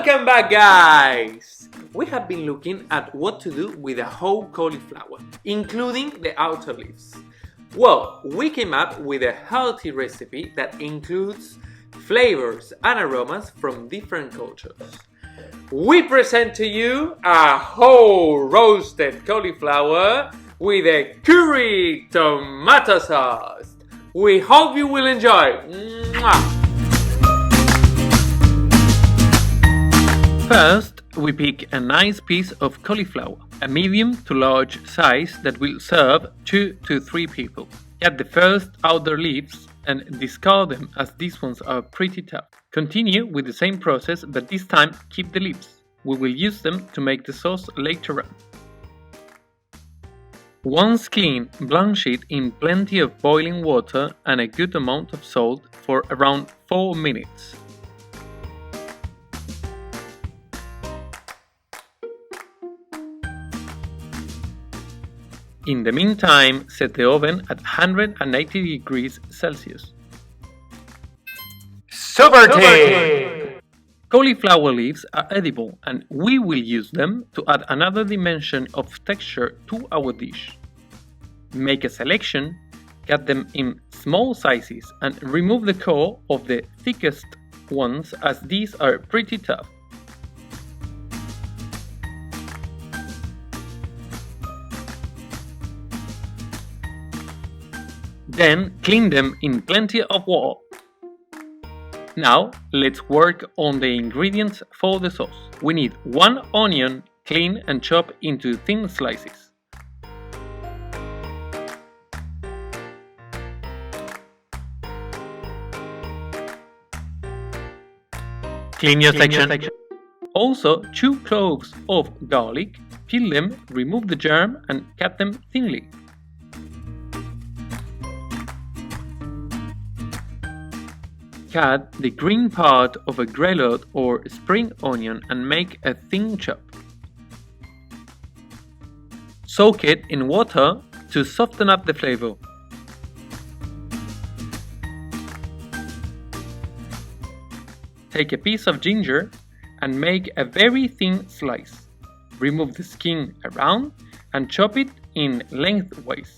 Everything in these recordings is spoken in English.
Welcome back, guys! We have been looking at what to do with a whole cauliflower, including the outer leaves. Well, we came up with a healthy recipe that includes flavors and aromas from different cultures. We present to you a whole roasted cauliflower with a curry tomato sauce. We hope you will enjoy. Mwah! First, we pick a nice piece of cauliflower, a medium to large size that will serve 2 to 3 people. Cut the first outer leaves and discard them as these ones are pretty tough. Continue with the same process, but this time keep the leaves. We will use them to make the sauce later on. Once clean, blanch it in plenty of boiling water and a good amount of salt for around 4 minutes. In the meantime, set the oven at 180 degrees Celsius. Super tip! Cauliflower leaves are edible and we will use them to add another dimension of texture to our dish. Make a selection, cut them in small sizes and remove the core of the thickest ones as these are pretty tough. Then clean them in plenty of water. Now let's work on the ingredients for the sauce. We need 1 onion, clean and chop into thin slices. Clean your section. Also 2 cloves of garlic, peel them, remove the germ and cut them thinly. Cut the green part of a grilled or spring onion and make a thin chop. Soak it in water to soften up the flavor. Take a piece of ginger and make a very thin slice. Remove the skin around and chop it in lengthways.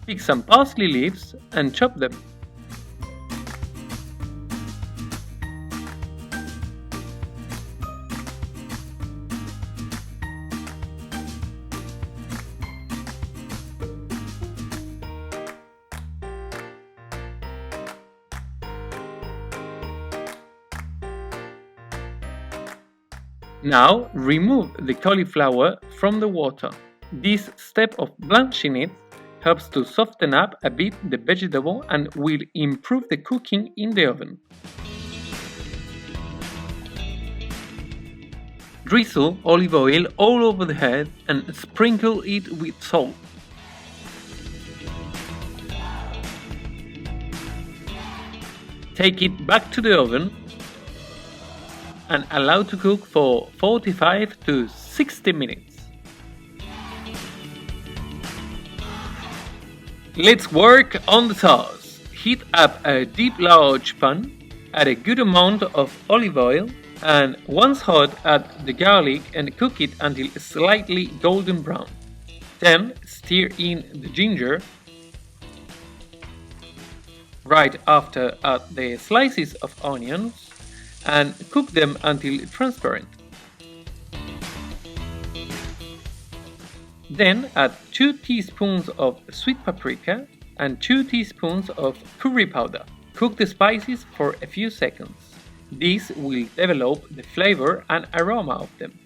Pick some parsley leaves and chop them. Now remove the cauliflower from the water. This step of blanching it helps to soften up a bit the vegetable and will improve the cooking in the oven. Drizzle olive oil all over the head and sprinkle it with salt. Take it back to the oven and allow to cook for 45 to 60 minutes. Let's work on the sauce. Heat up a deep large pan, add a good amount of olive oil and once hot add the garlic and cook it until slightly golden brown. Then stir in the ginger. Right after add the slices of onions and cook them until transparent. Then add 2 teaspoons of sweet paprika and 2 teaspoons of curry powder. Cook the spices for a few seconds. This will develop the flavor and aroma of them.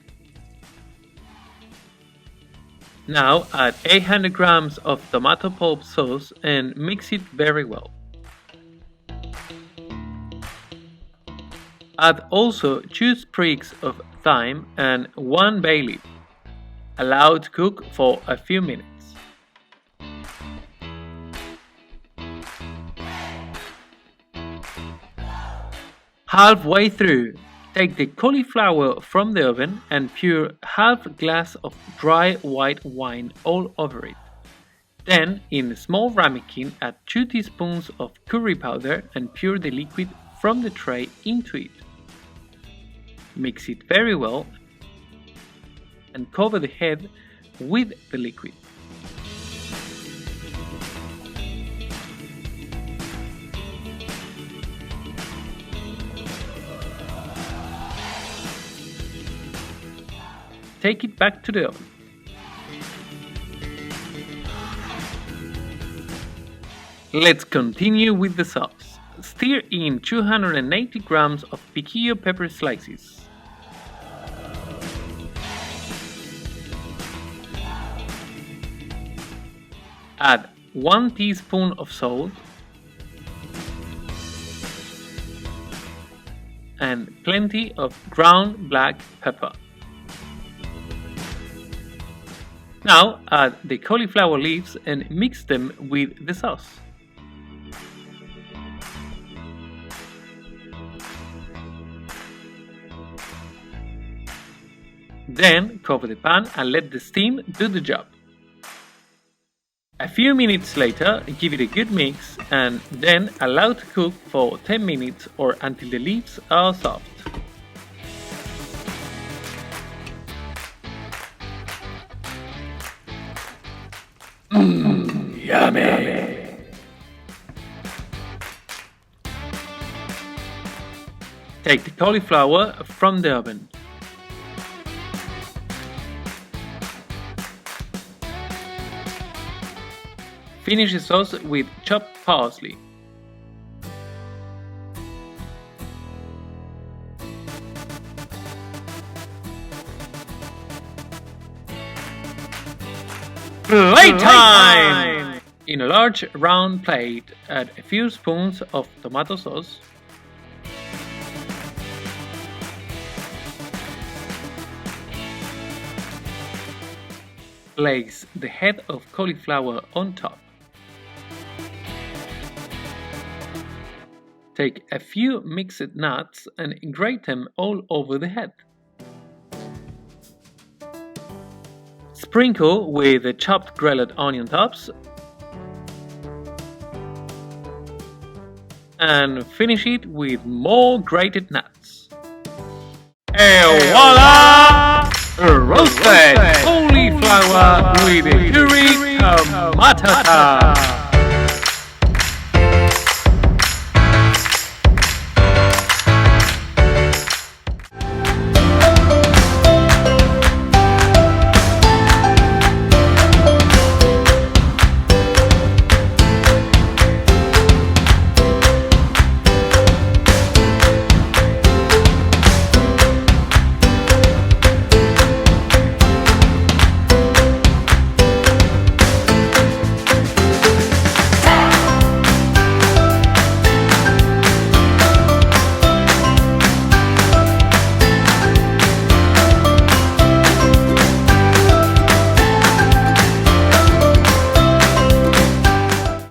Now add 800 grams of tomato pulp sauce and mix it very well. Add also 2 sprigs of thyme and 1 bay leaf. Allow to cook for a few minutes. Halfway through, take the cauliflower from the oven and pour half a glass of dry white wine all over it. Then, in a small ramekin, add 2 teaspoons of curry powder and pour the liquid from the tray into it. Mix it very well and cover the head with the liquid. Take it back to the oven. Let's continue with the sauce. Stir in 280 grams of piquillo pepper slices. Add 1 teaspoon of salt and plenty of ground black pepper. Now add the cauliflower leaves and mix them with the sauce. Then cover the pan and let the steam do the job. A few minutes later, give it a good mix and then allow to cook for 10 minutes or until the leaves are soft. Yummy! Take the cauliflower from the oven. Finish the sauce with chopped parsley. Playtime! In a large round plate, add a few spoons of tomato sauce, place the head of cauliflower on top. Take a few mixed nuts and grate them all over the head. Sprinkle with the chopped grilled onion tops and finish it with more grated nuts. Et voila! Roasted cauliflower with a curry tomato sauce.